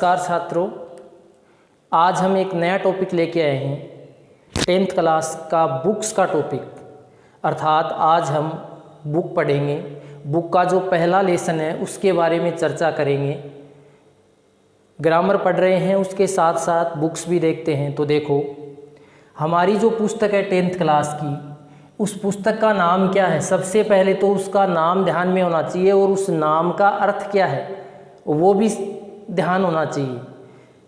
नमस्कार छात्रों, आज हम एक नया टॉपिक लेके आए हैं 10th क्लास का बुक्स का टॉपिक। अर्थात आज हम बुक पढ़ेंगे। बुक का जो पहला लेसन है उसके बारे में चर्चा करेंगे। ग्रामर पढ़ रहे हैं, उसके साथ साथ बुक्स भी देखते हैं। तो देखो, हमारी जो पुस्तक है 10th क्लास की, उस पुस्तक का नाम क्या है। सबसे पहले तो उसका नाम ध्यान में होना चाहिए और उस नाम का अर्थ क्या है वो भी ध्यान होना चाहिए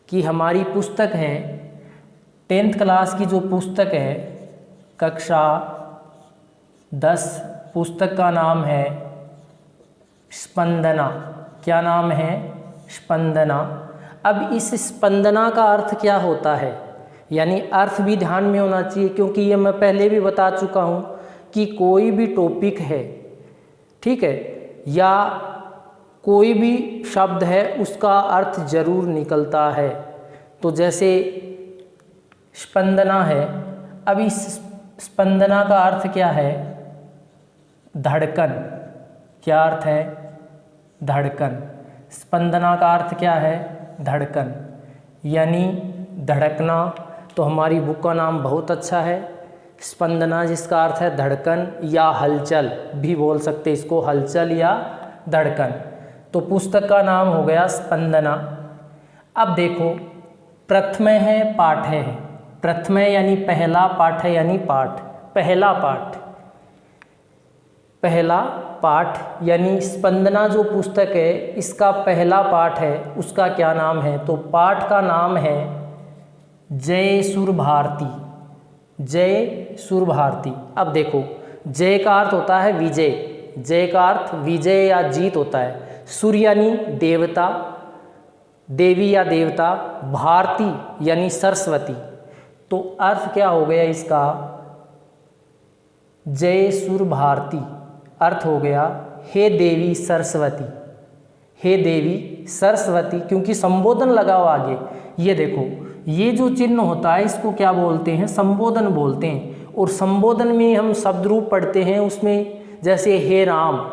कि हमारी पुस्तक है 10th क्लास की जो पुस्तक है कक्षा 10, पुस्तक का नाम है स्पंदना। क्या नाम है? स्पंदना। अब इस स्पंदना का अर्थ क्या होता है, यानी अर्थ भी ध्यान में होना चाहिए, क्योंकि ये मैं पहले भी बता चुका हूँ कि कोई भी टॉपिक है, ठीक है, या कोई भी शब्द है उसका अर्थ जरूर निकलता है। तो जैसे स्पंदना है, अब इस स्पंदना का अर्थ क्या है? धड़कन। क्या अर्थ है? धड़कन। स्पंदना का अर्थ क्या है? धड़कन, यानी धड़कना। तो हमारी बुक का नाम बहुत अच्छा है, स्पंदना, जिसका अर्थ है धड़कन या हलचल भी बोल सकते इसको, हलचल या धड़कन। तो पुस्तक का नाम हो गया स्पंदना। अब देखो, प्रथम है, पाठ है। प्रथम यानी पहला, पाठ है यानी पाठ, पहला पाठ। पहला पाठ यानी स्पंदना जो पुस्तक है इसका पहला पाठ है, उसका क्या नाम है? तो पाठ का नाम है जय सुर भारती। जय सुर भारती। अब देखो, जय का अर्थ होता है विजय। जय का अर्थ विजय या जीत होता है। सुर यानी देवता, देवी या देवता। भारती यानी सरस्वती। तो अर्थ क्या हो गया इसका? जय सुर भारती अर्थ हो गया हे देवी सरस्वती। हे देवी सरस्वती, क्योंकि संबोधन लगा हो आगे। ये देखो, ये जो चिन्ह होता है इसको क्या बोलते हैं? संबोधन बोलते हैं। और संबोधन में हम शब्द रूप पढ़ते हैं, उसमें जैसे हे राम,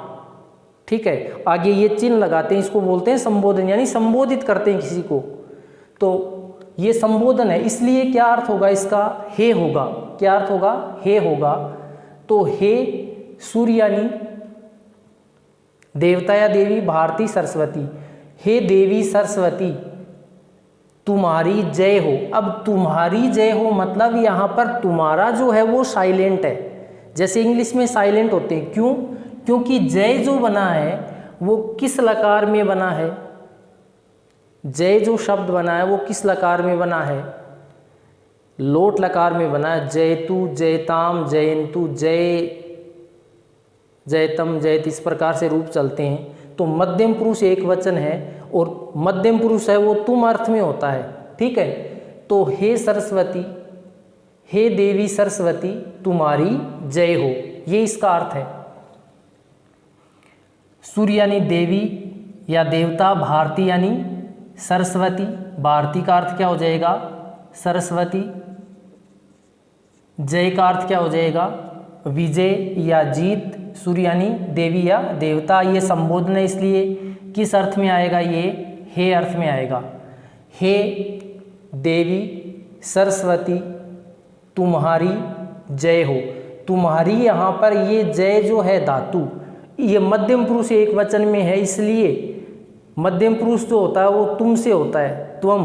ठीक है, आगे ये चिन्ह लगाते हैं, इसको बोलते हैं संबोधन, यानी संबोधित करते हैं किसी को। तो ये संबोधन है, इसलिए क्या अर्थ होगा इसका? हे होगा। क्या अर्थ होगा? हे होगा। तो हे सुर यानी देवता या देवी, भारती सरस्वती। हे देवी सरस्वती, तुम्हारी जय हो। अब तुम्हारी जय हो मतलब यहाँ पर तुम्हारा जो है वो साइलेंट है, जैसे इंग्लिश में साइलेंट होते हैं। क्यों? क्योंकि जय जो बना है वो किस लकार में बना है? जय जो शब्द बना है वो किस लकार में बना है? लोट लकार में बना है। जयतु, जयताम, जयंतु, जय, जयतम, जयत, इस प्रकार से रूप चलते हैं। तो मध्यम पुरुष एक वचन है और मध्यम पुरुष है वो तुम अर्थ में होता है, ठीक है। तो हे सरस्वती, हे देवी सरस्वती, तुम्हारी जय हो, ये इसका अर्थ है। सूर्य यानी देवी या देवता, भारती यानी सरस्वती। भारती का अर्थ क्या हो जाएगा? सरस्वती। जय का अर्थ क्या हो जाएगा? विजय या जीत। सूर्य यानी देवी या देवता। ये संबोधन है, इसलिए किस अर्थ में आएगा? ये हे अर्थ में आएगा। हे देवी सरस्वती, तुम्हारी जय हो। तुम्हारी यहाँ पर ये जय जो है धातु, ये मध्यम पुरुष एक वचन में है, इसलिए मध्यम पुरुष जो होता है वो तुम से होता है, त्वम,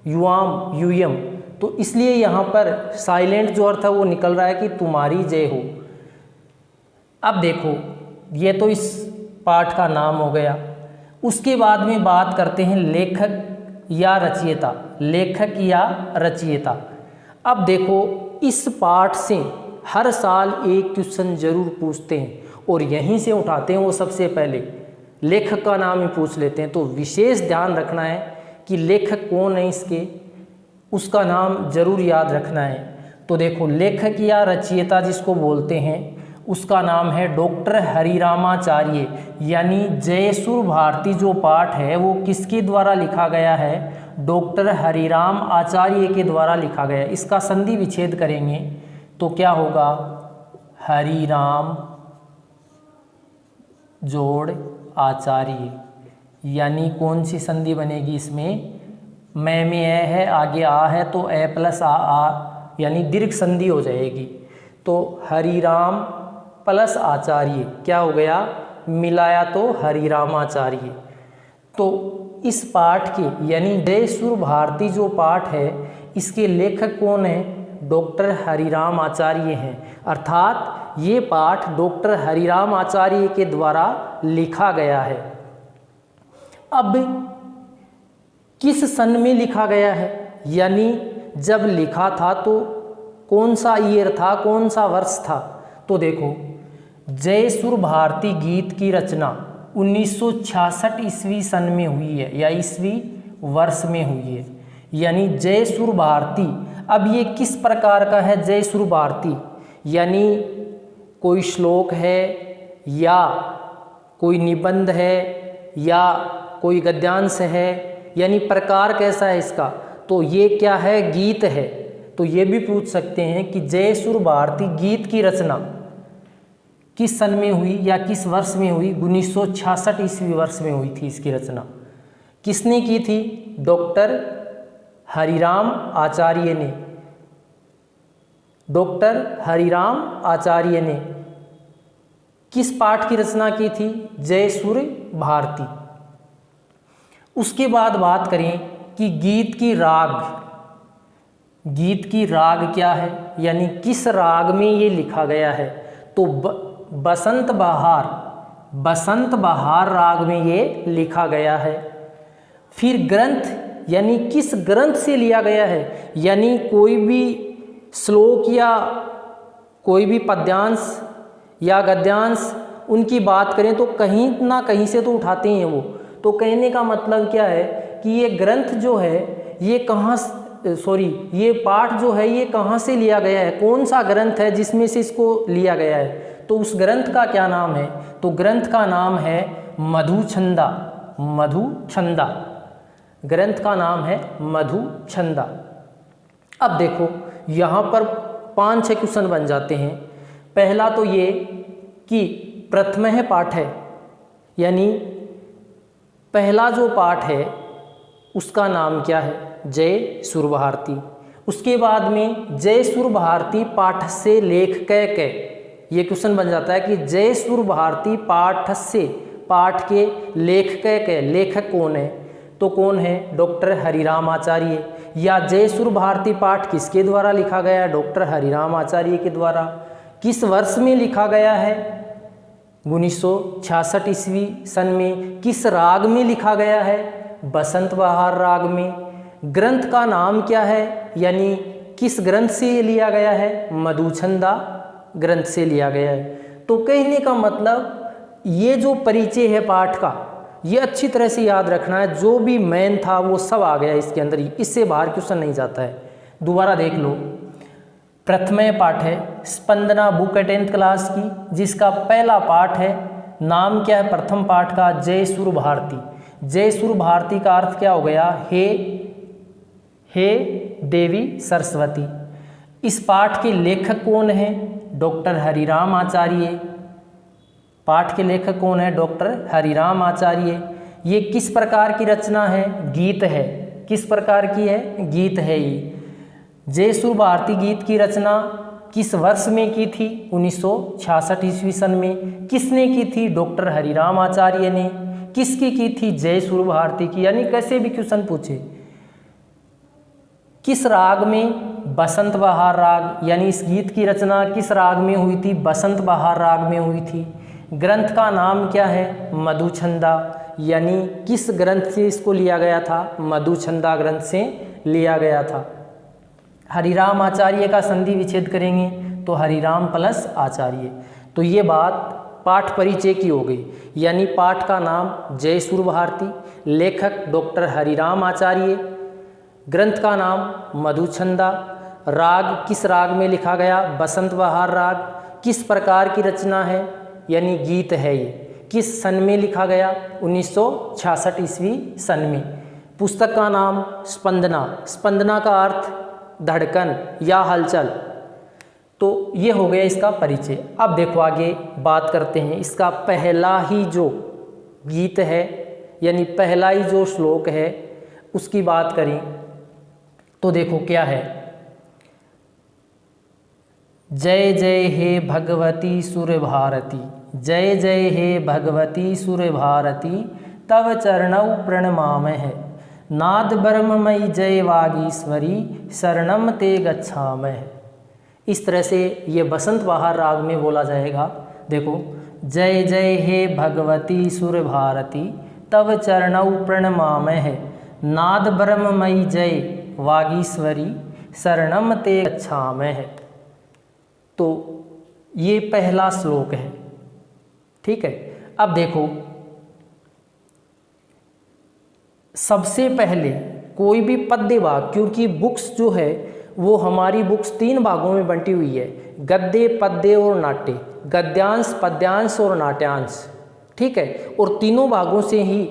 युवाम, यूयम। तो इसलिए यहाँ पर साइलेंट जो अर्थ है वो निकल रहा है कि तुम्हारी जय हो। अब देखो, ये तो इस पाठ का नाम हो गया। उसके बाद में बात करते हैं लेखक या रचयिता। लेखक या रचयिता। अब देखो, इस पाठ से हर साल एक क्वेश्चन जरूर पूछते हैं और यहीं से उठाते हैं वो सबसे पहले। लेखक का नाम ही पूछ लेते हैं। तो विशेष ध्यान रखना है कि लेखक कौन है इसके, उसका नाम जरूर याद रखना है। तो देखो, लेखक या रचयिता जिसको बोलते हैं उसका नाम है डॉक्टर हरिरामाचार्य, यानी जय सुर भारती। जो पाठ है वो किसके द्वारा लिखा गया है? डॉक्टर हरिराम आचार्य के द्वारा लिखा गया। इसका संधि विच्छेद करेंगे तो क्या होगा? हरिराम जोड़ आचार्य, यानी कौन सी संधि बनेगी इसमें, में ए है, आगे आ है तो ए प्लस आ यानी दीर्घ संधि हो जाएगी। तो हरिराम प्लस आचार्य क्या हो गया, मिलाया तो हरिरामाचार्य। तो इस पाठ के यानी जय सुर भारती जो पाठ है इसके लेखक कौन है, डॉक्टर हरिराम आचार्य हैं। अर्थात ये पाठ डॉक्टर हरिराम आचार्य के द्वारा लिखा गया है। अब किस सन में लिखा गया है, यानी जब लिखा था तो कौन सा ईयर था, कौन सा वर्ष था। तो देखो, जय सुर भारती गीत की रचना 1966 ईस्वी सन में हुई है या ईस्वी वर्ष में हुई है, यानी जय सुर भारती। अब ये किस प्रकार का है जय सुर भारती, यानी कोई श्लोक है या कोई निबंध है या कोई गद्यांश है, यानी प्रकार कैसा है इसका। तो ये क्या है, गीत है। तो ये भी पूछ सकते हैं कि जय सुर भारती गीत की रचना किस सन में हुई या किस वर्ष में हुई। 1966 ईस्वी वर्ष में हुई थी इसकी रचना। किसने की थी, डॉक्टर हरिराम आचार्य ने। डॉक्टर हरिराम आचार्य ने किस पाठ की रचना की थी, जय सुर भारती। उसके बाद बात करें कि गीत की राग क्या है, यानी किस राग में ये लिखा गया है। तो बसंत बहार राग में ये लिखा गया है। फिर ग्रंथ, यानी किस ग्रंथ से लिया गया है, यानी कोई भी श्लोक या कोई भी पद्यांश या गद्यांश उनकी बात करें तो कहीं ना कहीं से तो उठाते हैं वो। तो कहने का मतलब क्या है कि ये ग्रंथ जो है ये ये पाठ जो है ये कहाँ से लिया गया है, कौन सा ग्रंथ है जिसमें से इसको लिया गया है। तो उस ग्रंथ का क्या नाम है, तो ग्रंथ का नाम है मधुछंदा। ग्रंथ का नाम है मधुछंदा। अब देखो यहाँ पर 5-6 क्वेश्चन बन जाते हैं। पहला तो ये कि प्रथम पाठ है, यानी पहला जो पाठ है उसका नाम क्या है, जय सुर भारती। उसके बाद में जय सुर भारती पाठ से लेख के ये क्वेश्चन बन जाता है कि जय सुर भारती पाठ से, पाठ के लेख के लेखक कौन है। तो कौन है, डॉक्टर हरिराम आचार्य। या जय सुर भारती पाठ किसके द्वारा लिखा गया है, डॉक्टर हरिराम आचार्य के द्वारा। किस वर्ष में लिखा गया है, 1966 ईस्वी सन में। किस राग में लिखा गया है, बसंत बहार राग में। ग्रंथ का नाम क्या है, यानी किस ग्रंथ से लिया गया है, मधुछंदा ग्रंथ से लिया गया है। तो कहने का मतलब ये जो परिचय है पाठ का, ये अच्छी तरह से याद रखना है। जो भी मेन था वो सब आ गया इसके अंदर ही, इससे बाहर क्वेश्चन नहीं जाता है। दोबारा देख लो, प्रथम पाठ है स्पंदना बुक 10th क्लास की, जिसका पहला पाठ है, नाम क्या है प्रथम पाठ का, जय सुर भारती। जय सुर भारती का अर्थ क्या हो गया, हे देवी सरस्वती। इस पाठ के लेखक कौन है, डॉक्टर हरिराम आचार्य। पाठ के लेखक कौन है, डॉक्टर हरिराम आचार्य। ये किस प्रकार की रचना है, गीत है। किस प्रकार की है, गीत है ये। जय सुर भारती गीत की रचना किस वर्ष में की थी, 1966 ईस्वी सन में। किसने की थी, डॉक्टर हरिराम आचार्य ने। किसकी की थी, जय सुर भारती की। यानी कैसे भी क्वेश्चन पूछे, किस राग में, बसंत बहार राग। यानी इस गीत की रचना किस राग में हुई थी, बसंत बहार राग में हुई थी। ग्रंथ का नाम क्या है, मधुछंदा। यानी किस ग्रंथ से इसको लिया गया था, मधुछंदा ग्रंथ से लिया गया था। हरिराम आचार्य का संधि विच्छेद करेंगे तो हरिराम प्लस आचार्य। तो ये बात पाठ परिचय की हो गई। यानी पाठ का नाम जय सुर भारती, लेखक डॉक्टर हरिराम आचार्य, ग्रंथ का नाम मधुछंदा, राग किस राग में लिखा गया, बसंत बहार राग। किस प्रकार की रचना है, यानी गीत है ये। किस सन में लिखा गया, 1966 ईस्वी सन में। पुस्तक का नाम स्पंदना। स्पंदना का अर्थ धड़कन या हलचल। तो ये हो गया इसका परिचय। अब देखो आगे बात करते हैं। इसका पहला ही जो गीत है यानी पहला ही जो श्लोक है उसकी बात करें तो देखो क्या है, जय जय हे भगवती सुर भारती, जय जय हे भगवती सुर भारती, तव चरणौ प्रणमामः, नाद ब्रह्ममयी जय वागीश्वरी, शरणम ते गच्छामः। इस तरह से ये बसंत बहार राग में बोला जाएगा। देखो, जय जय हे भगवती सुर भारती, तव चरणौ प्रणमामः, नाद ब्रह्ममयी जय वागीश्वरी, शरणम ते गच्छामः। तो ये पहला श्लोक है, ठीक है। अब देखो, सबसे पहले कोई भी पद्य भाग, क्योंकि बुक्स जो है वो हमारी बुक्स 3 भागों में बंटी हुई है, गद्य, पद्य और नाट्य, गद्यांश, पद्यांश और नाट्यांश, ठीक है। और तीनों भागों से ही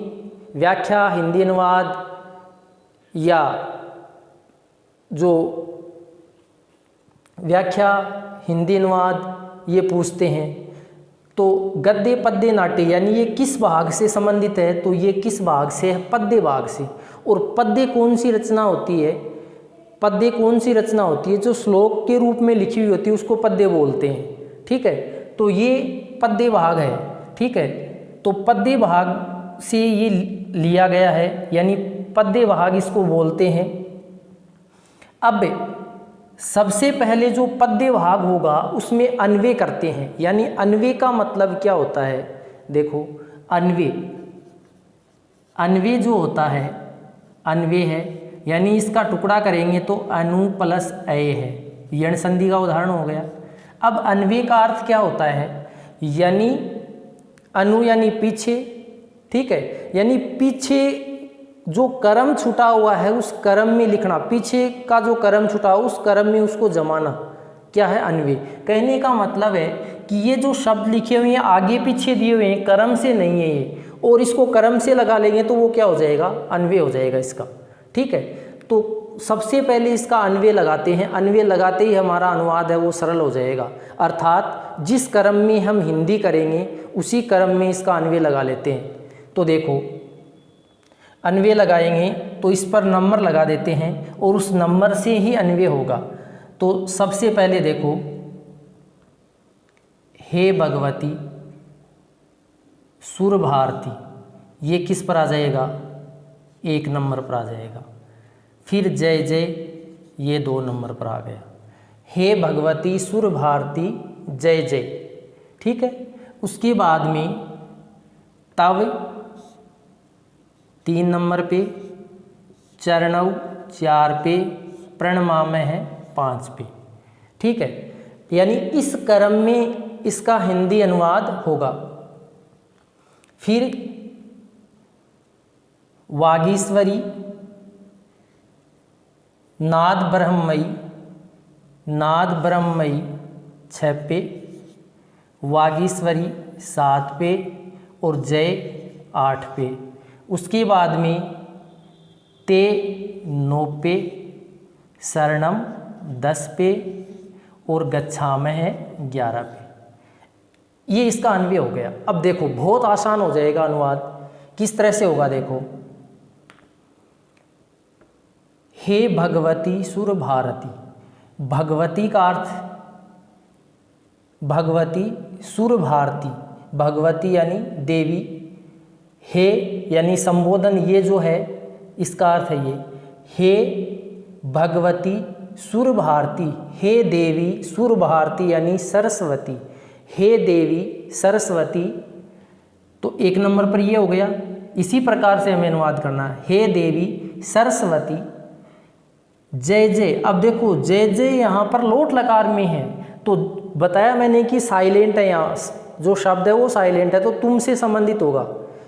व्याख्या, हिंदी अनुवाद या जो व्याख्या, हिंदी अनुवाद ये पूछते हैं। तो गद्य, पद्य, नाट्य यानी ये किस भाग से संबंधित है, तो ये किस भाग से है, पद्य भाग से। और पद्य कौन सी रचना होती है, पद्य कौन सी रचना होती है, जो श्लोक के रूप में लिखी हुई होती है उसको पद्य बोलते हैं, ठीक है। तो ये पद्य भाग है, ठीक है। तो पद्य भाग से ये लिया गया है, यानी पद्य भाग इसको बोलते हैं। अब सबसे पहले जो पद्य भाग होगा उसमें अन्वय करते हैं, यानी अन्वय का मतलब क्या होता है, देखो अन्वय, अन्वय जो होता है, अन्वय है यानी इसका टुकड़ा करेंगे तो अनु प्लस अय है, यण संधि का उदाहरण हो गया। अब अन्वय का अर्थ क्या होता है, यानी अनु यानी पीछे, ठीक है, यानी पीछे जो कर्म छुटा हुआ है उस कर्म में लिखना, पीछे का जो कर्म छुटा हो उस कर्म में उसको जमाना, क्या है अन्वय। कहने का मतलब है कि ये जो शब्द लिखे हुए हैं आगे पीछे दिए हुए हैं, कर्म से नहीं है ये, और इसको कर्म से लगा लेंगे तो वो क्या हो जाएगा, अन्वय हो जाएगा इसका, ठीक है। तो सबसे पहले इसका अन्वय लगाते हैं, अन्वय लगाते ही हमारा अनुवाद है वो सरल हो जाएगा। अर्थात जिस कर्म में हम हिंदी करेंगे उसी कर्म में इसका अन्वय लगा लेते हैं। तो देखो, अन्वय लगाएंगे तो इस पर नंबर लगा देते हैं और उस नंबर से ही अन्वय होगा। तो सबसे पहले देखो, हे भगवती सुर भारती, ये किस पर आ जाएगा, 1 नंबर पर आ जाएगा। फिर जय जय, ये 2 नंबर पर आ गया। हे भगवती सुर भारती जय जय, ठीक है। उसके बाद में तव 3 नंबर पे, चरणौ 4 पे, प्रणमामः 5 पे, ठीक है। यानी इस क्रम में इसका हिंदी अनुवाद होगा। फिर वागीश्वरी, नाद ब्रह्ममयी, नाद ब्रह्ममयी 6 पे, वागीश्वरी 7 पे और जय 8 पे। उसके बाद में ते 9 पे, शरणम 10 पे और गच्छामः 11 पे। ये इसका अन्वय हो गया। अब देखो बहुत आसान हो जाएगा अनुवाद, किस तरह से होगा देखो, हे भगवती सुर भारती, भगवती का अर्थ भगवती, सुर भारती, भगवती यानी देवी, हे यानी संबोधन, ये जो है इसका अर्थ है ये, हे भगवती सुर भारती, हे देवी सुर भारती यानी सरस्वती, हे देवी सरस्वती। तो 1 नंबर पर ये हो गया। इसी प्रकार से हमें अनुवाद करना है, हे देवी सरस्वती जय जय। अब देखो जय जय यहाँ पर लोट लकार में है, तो बताया मैंने कि साइलेंट है, यहाँ जो शब्द है वो साइलेंट है, तो तुम से संबंधित होगा,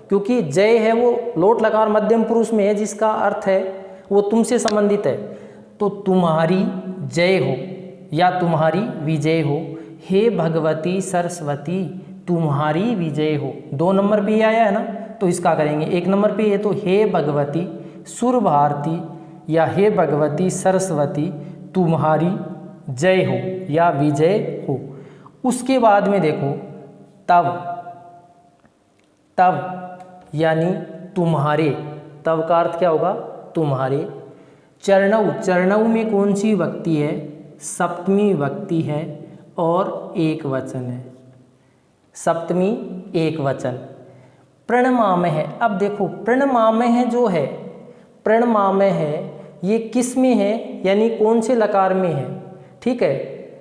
क्योंकि जय है वो लोट लकार मध्यम पुरुष में है जिसका अर्थ है वो तुम से संबंधित है। तो तुम्हारी जय हो या तुम्हारी विजय हो, हे भगवती सरस्वती तुम्हारी विजय हो। 2 नंबर पे आया है ना, तो इसका करेंगे 1 नंबर पे है, तो हे भगवती सुर भारती या हे भगवती सरस्वती तुम्हारी जय हो या विजय हो। उसके बाद में देखो तब, तब यानी तुम्हारे, तव का अर्थ क्या होगा, तुम्हारे। चरणौ, चरणौ में कौन सी विभक्ति है, सप्तमी विभक्ति है और एक वचन है, सप्तमी एक वचन। प्रणमामः, अब देखो प्रणमामः जो है, प्रणमामः है ये किस में है, यानी कौन से लकार में है, ठीक है।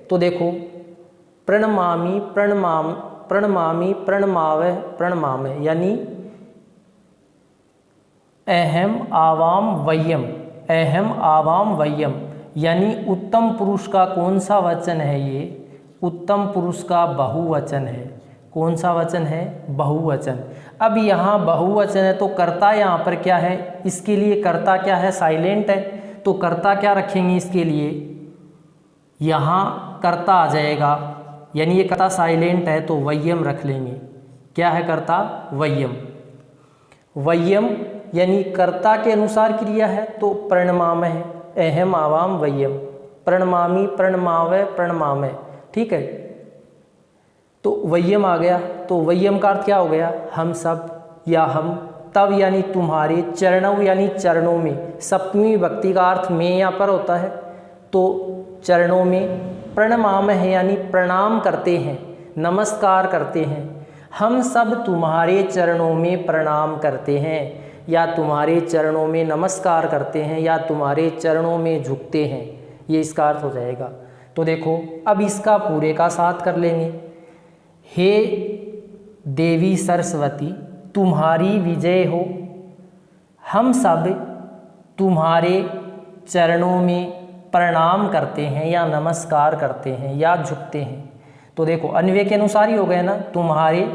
तो देखो प्रणमामि, प्रणमामि, प्रणमावः, प्रणमामः, यानी अहम आवाम वयम, अहम आवाम वयम, यानी उत्तम पुरुष का कौन सा वचन है, ये उत्तम पुरुष का बहुवचन है। कौन सा वचन है, बहुवचन। अब यहाँ बहुवचन है तो कर्ता यहाँ पर क्या है, इसके लिए कर्ता क्या है, साइलेंट है, तो कर्ता क्या रखेंगे इसके लिए, यहाँ कर्ता आ जाएगा, यानी ये कर्ता साइलेंट है तो वयम रख लेंगे। क्या है कर्ता, वयम। वयम यानी कर्ता के अनुसार क्रिया है तो प्रणमामः है, अहम आवाम वयम, प्रणमामि, प्रणमावः, प्रणमामः, ठीक है। तो वयम आ गया, तो वयम का अर्थ क्या हो गया, हम सब या हम। तब यानी तुम्हारे, चरणों यानी चरणों में, सप्तमी विभक्ति का अर्थ में यहाँ पर होता है, तो चरणों में। प्रणमामः यानी प्रणाम करते हैं, नमस्कार करते हैं, हम सब तुम्हारे चरणों में प्रणाम करते हैं, या तुम्हारे चरणों में नमस्कार करते हैं, या तुम्हारे चरणों में झुकते हैं, ये इसका अर्थ हो जाएगा। तो देखो अब इसका पूरे का साथ कर लेंगे। हे देवी सरस्वती तुम्हारी विजय हो, हम सब तुम्हारे चरणों में प्रणाम करते हैं या नमस्कार करते हैं या झुकते हैं। तो देखो अन्वय के अनुसार ही हो गए ना, तुम्हारे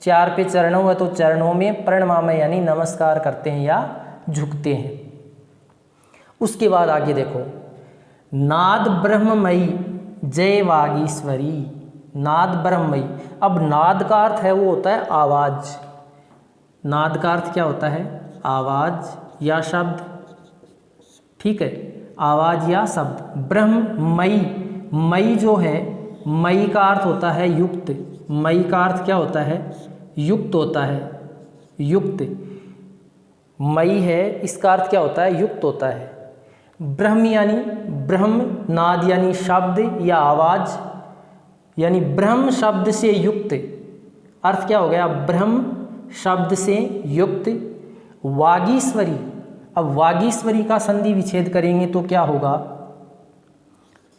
चार पे चरणों है तो चरणों में प्रणमामः यानी नमस्कार करते हैं या झुकते हैं। उसके बाद आगे देखो, नाद ब्रह्ममयी जय वागीश्वरी, नाद ब्रह्ममयी। अब नाद का अर्थ है वो होता है आवाज़, नाद का अर्थ क्या होता है, आवाज़ या शब्द, ठीक है, आवाज़ या शब्द। ब्रह्ममयी, मयी जो है, मयी का अर्थ होता है युक्त, मयी का अर्थ क्या होता है, युक्त होता है, युक्त। मयी है इसका अर्थ क्या होता है, युक्त होता है। ब्रह्म यानी ब्रह्म, नाद यानी शब्द या आवाज़, यानी ब्रह्म शब्द से युक्त, अर्थ क्या हो गया, ब्रह्म शब्द से युक्त। वागीश्वरी, अब वागीश्वरी का संधि विच्छेद करेंगे तो क्या होगा,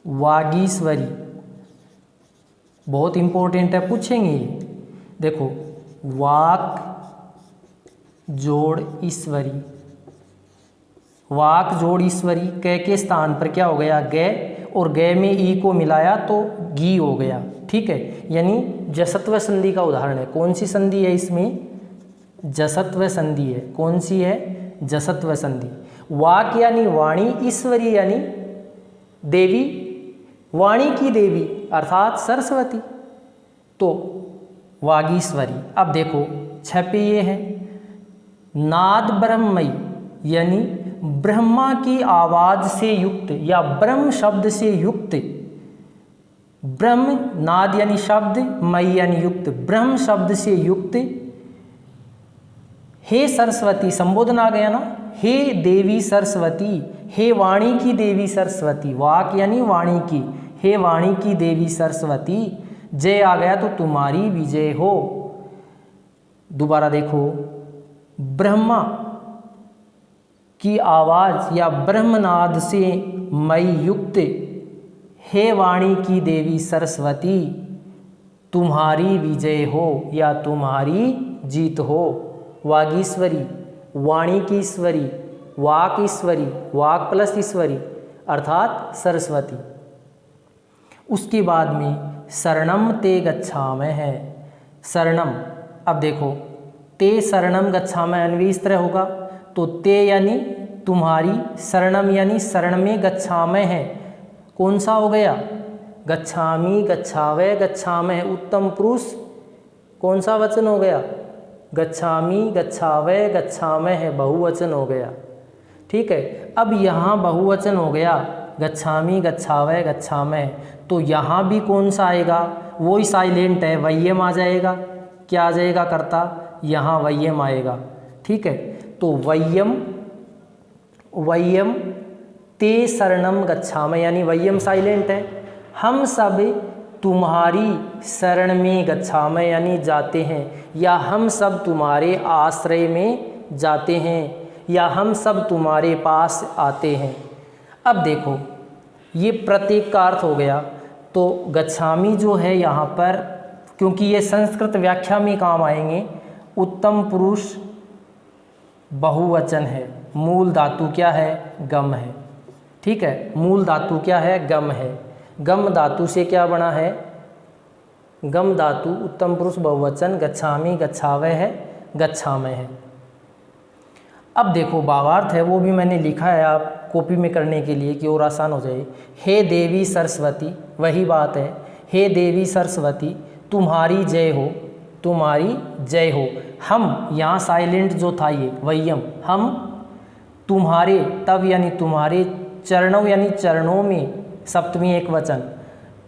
वागीश्वरी, बहुत इंपॉर्टेंट है, पूछेंगे। देखो वाक जोड़ ईश्वरी, वाक जोड़ ईश्वरी, कै के स्थान पर क्या हो गया, गे, और गे में ई को मिलाया तो गी हो गया, ठीक है। यानी जसत्व संधि का उदाहरण है। कौन सी संधि है इसमें, जसत्व संधि है। कौन सी है, जसत्व संधि। वाक यानी वाणी, ईश्वरी यानी देवी, वाणी की देवी अर्थात सरस्वती, तो वागीश्वरी। अब देखो छपे ये है, नाद ब्रह्ममयी यानी ब्रह्मा की आवाज़ से युक्त या ब्रह्म शब्द से युक्त, ब्रह्म नाद यानी शब्द, मई यानी युक्त, ब्रह्म शब्द से युक्त। हे सरस्वती, संबोधन आ गया ना, हे देवी सरस्वती, हे वाणी की देवी सरस्वती, वाक यानी वाणी की, हे वाणी की देवी सरस्वती, जय आ गया तो तुम्हारी विजय हो। दोबारा देखो, ब्रह्मा की आवाज़ या ब्रह्मनाद से मई युक्त, हे वाणी की देवी सरस्वती तुम्हारी विजय हो या तुम्हारी जीत हो। वागीश्वरी, वाणी की ईश्वरी, वाक ईश्वरी, वाक प्लस ईश्वरी अर्थात सरस्वती। उसके बाद में शरणम ते गच्छामः है, शरणम। अब देखो ते शरणम गच्छामः अन्वय इस तरह होगा, तो ते यानी तुम्हारी, शरणम यानी शरण में, गच्छामः है कौन सा हो गया, गच्छामि, गच्छावै, गच्छामः उत्तम पुरुष कौन सा वचन हो गया, गच्छामि, गच्छावै, गच्छामः बहुवचन हो गया, ठीक है। अब यहाँ बहुवचन हो गया, गच्छामि, गच्छावै, गच्छामः, तो यहाँ भी कौन सा आएगा, वो ही साइलेंट है, वय्यम आ जाएगा। क्या आ जाएगा कर्ता, यहाँ वय्यम आएगा, ठीक है। तो वयम वयम ते शरणम गच्छामः, यानी वयम साइलेंट है, हम सब तुम्हारी शरण में गच्छामः यानी जाते हैं, या हम सब तुम्हारे आश्रय में जाते हैं, या हम सब तुम्हारे पास आते हैं। अब देखो ये प्रत्येक का अर्थ हो गया। तो गच्छामी जो है यहाँ पर, क्योंकि ये संस्कृत व्याख्या में काम आएंगे, उत्तम पुरुष बहुवचन है, मूल धातु क्या है, गम है, ठीक है, मूल धातु क्या है, गम है। गम धातु से क्या बना है, गम धातु उत्तम पुरुष बहुवचन, गच्छामी गच्छावह है, गच्छामः है। अब देखो भावार्थ है वो भी मैंने लिखा है आप कॉपी में करने के लिए कि और आसान हो जाए। हे देवी सरस्वती, वही बात है, हे देवी सरस्वती तुम्हारी जय हो, तुम्हारी जय हो। हम यहाँ साइलेंट जो था ये वयम, हम तुम्हारे, तब यानी तुम्हारे, चरणों यानी चरणों में, सप्तमी एक वचन,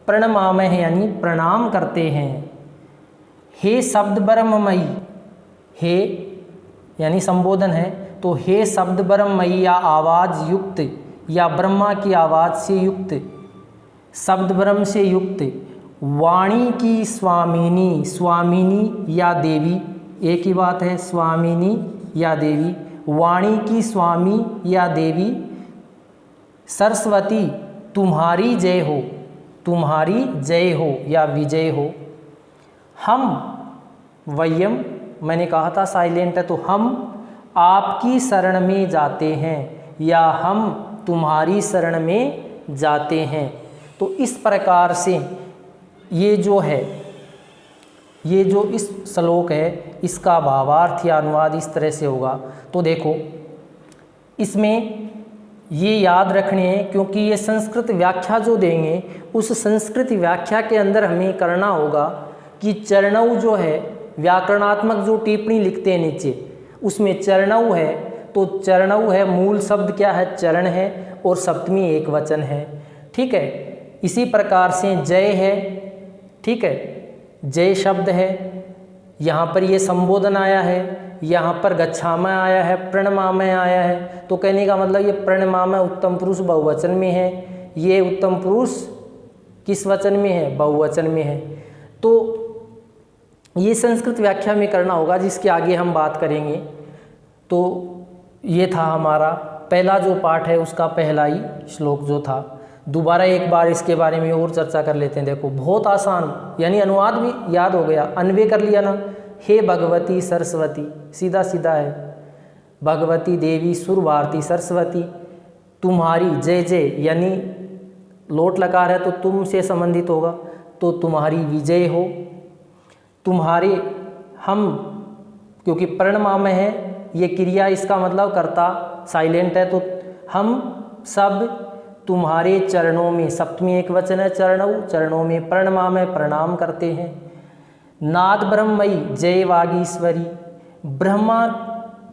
प्रणमामः यानी प्रणाम करते हैं। हे शब्द ब्रह्ममयी, हे यानी संबोधन है, तो हे शब्द ब्रह्ममयी या आवाज़ युक्त, या ब्रह्मा की आवाज़ से युक्त, शब्द ब्रह्म से युक्त, वाणी की स्वामिनी, स्वामिनी या देवी, एक ही बात है, स्वामिनी या देवी, वाणी की स्वामी या देवी, सरस्वती तुम्हारी जय हो, तुम्हारी जय हो या विजय हो। हम वयम, मैंने कहा था साइलेंट है, तो हम आपकी शरण में जाते हैं, या हम तुम्हारी शरण में जाते हैं। तो इस प्रकार से ये जो है, ये जो इस श्लोक है इसका भावार्थ या अनुवाद इस तरह से होगा। तो देखो इसमें ये याद रखने हैं, क्योंकि ये संस्कृत व्याख्या जो देंगे उस संस्कृत व्याख्या के अंदर हमें करना होगा कि चरणऊ जो है, व्याकरणात्मक जो टिप्पणी लिखते हैं नीचे, उसमें चरणऊ है, तो चरणऊ है, मूल शब्द क्या है, चरण है, और सप्तमी एक वचन है, ठीक है। इसी प्रकार से जय है, ठीक है, जय शब्द है, यहाँ पर ये संबोधन आया है, यहाँ पर गच्छामः आया है, प्रणमामः आया है। तो कहने का मतलब ये प्रणमामः उत्तम पुरुष बहुवचन में है, ये उत्तम पुरुष किस वचन में है, बहुवचन में है। तो ये संस्कृत व्याख्या में करना होगा, जिसके आगे हम बात करेंगे। तो ये था हमारा पहला जो पाठ है, उसका पहला ही श्लोक जो था। दोबारा एक बार इसके बारे में और चर्चा कर लेते हैं। देखो बहुत आसान, यानी अनुवाद भी याद हो गया, अन्वय कर लिया ना। हे भगवती सरस्वती, सीधा सीधा है, भगवती देवी सुर भारती सरस्वती तुम्हारी जय जय, यानी लोट लकार है तो तुम से संबंधित होगा, तो तुम्हारी विजय हो। तुम्हारे, हम, क्योंकि प्रणमामः है ये क्रिया, इसका मतलब कर्ता साइलेंट है, तो हम सब तुम्हारे चरणों में, सप्तमी एक वचन है, चरणों, चरणों में प्रणमामः प्रणाम करते हैं। नाद ब्रह्मयी जय वागीश्वरी, ब्रह्मा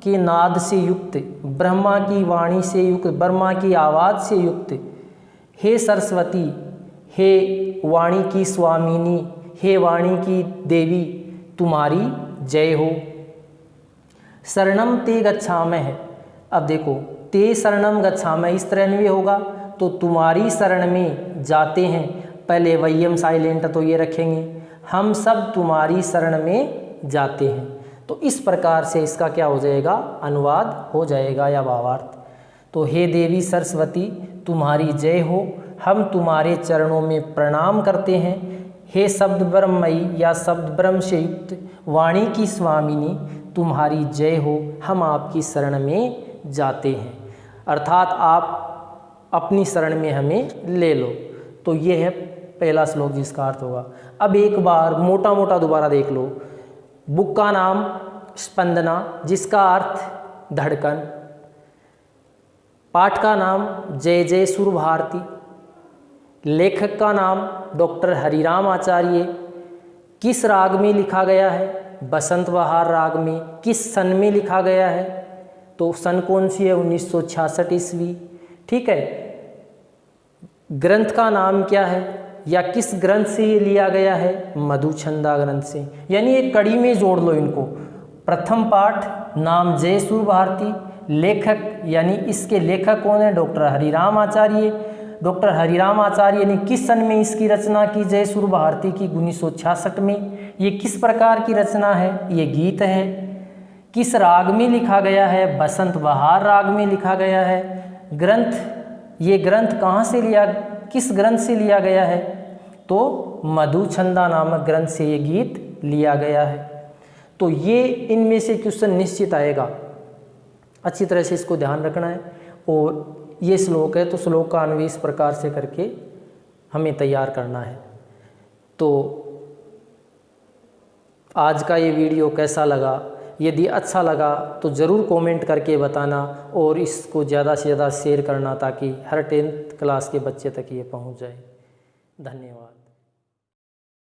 के नाद से युक्त, ब्रह्मा की वाणी से युक्त, ब्रह्मा की आवाज़ से युक्त, हे सरस्वती, हे वाणी की स्वामिनी, हे वाणी की देवी तुम्हारी जय हो। शरणम ते गच्छामः, अब देखो ते शरणम गच्छामः इस तरह अन्वय होगा, तो तुम्हारी शरण में जाते हैं, पहले वयम साइलेंट तो ये रखेंगे, हम सब तुम्हारी शरण में जाते हैं। तो इस प्रकार से इसका क्या हो जाएगा, अनुवाद हो जाएगा या भावार्थ। तो हे देवी सरस्वती तुम्हारी जय हो, हम तुम्हारे चरणों में प्रणाम करते हैं। हे शब्द ब्रह्मयी या शब्द ब्रह्म से युक्त वाणी की स्वामिनी तुम्हारी जय हो, हम आपकी शरण में जाते हैं, अर्थात आप अपनी शरण में हमें ले लो। तो ये है पहला श्लोक जिसका अर्थ होगा। अब एक बार मोटा मोटा दोबारा देख लो। बुक का नाम स्पंदना, जिसका अर्थ धड़कन। पाठ का नाम जय जय सुर भारती। लेखक का नाम डॉक्टर हरिराम आचार्य। किस राग में लिखा गया है, बसंत बहार राग में। किस सन में लिखा गया है, तो सन कौन सी है, 1966 ईस्वी, ठीक है। ग्रंथ का नाम क्या है, या किस ग्रंथ से ये लिया गया है, मधुछंदा ग्रंथ से। यानी एक कड़ी में जोड़ लो इनको, प्रथम पाठ नाम जय सूर्य भारती। लेखक यानी इसके लेखक कौन है? डॉक्टर हरिराम आचार्य। डॉक्टर हरिराम आचार्य ने किस सन में इसकी रचना की? जय सूर्य भारती की 1966 में। ये किस प्रकार की रचना है? ये गीत है। किस राग में लिखा गया है? बसंत बहार राग में लिखा गया है। ग्रंथ, ये ग्रंथ कहाँ से लिया, किस ग्रंथ से लिया गया है? तो मधुछंदा नामक ग्रंथ से ये गीत लिया गया है। तो ये इनमें से क्वेश्चन निश्चित आएगा, अच्छी तरह से इसको ध्यान रखना है। और ये श्लोक है, तो श्लोक का अन्वय इस प्रकार से करके हमें तैयार करना है। तो आज का ये वीडियो कैसा लगा? यदि अच्छा लगा तो ज़रूर कमेंट करके बताना और इसको ज़्यादा से ज़्यादा शेयर करना ताकि हर 10th क्लास के बच्चे तक ये पहुंच जाए। धन्यवाद।